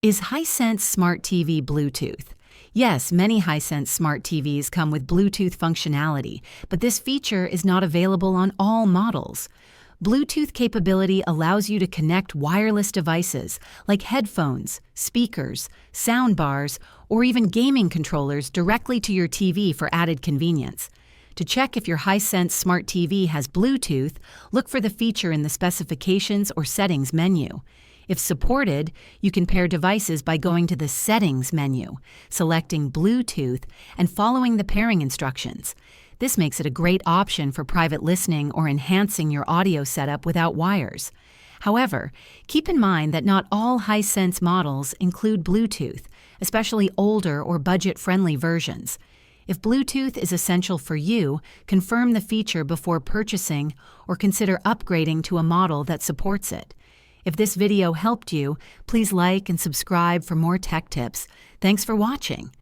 Is Hisense Smart TV Bluetooth? Yes, many Hisense Smart TVs come with Bluetooth functionality, but this feature is not available on all models. Bluetooth capability allows you to connect wireless devices like headphones, speakers, soundbars, or even gaming controllers directly to your TV for added convenience. To check if your Hisense Smart TV has Bluetooth, look for the feature in the specifications or settings menu. If supported, you can pair devices by going to the Settings menu, selecting Bluetooth, and following the pairing instructions. This makes it a great option for private listening or enhancing your audio setup without wires. However, keep in mind that not all Hisense models include Bluetooth, especially older or budget-friendly versions. If Bluetooth is essential for you, confirm the feature before purchasing or consider upgrading to a model that supports it. If this video helped you, please like and subscribe for more tech tips. Thanks for watching.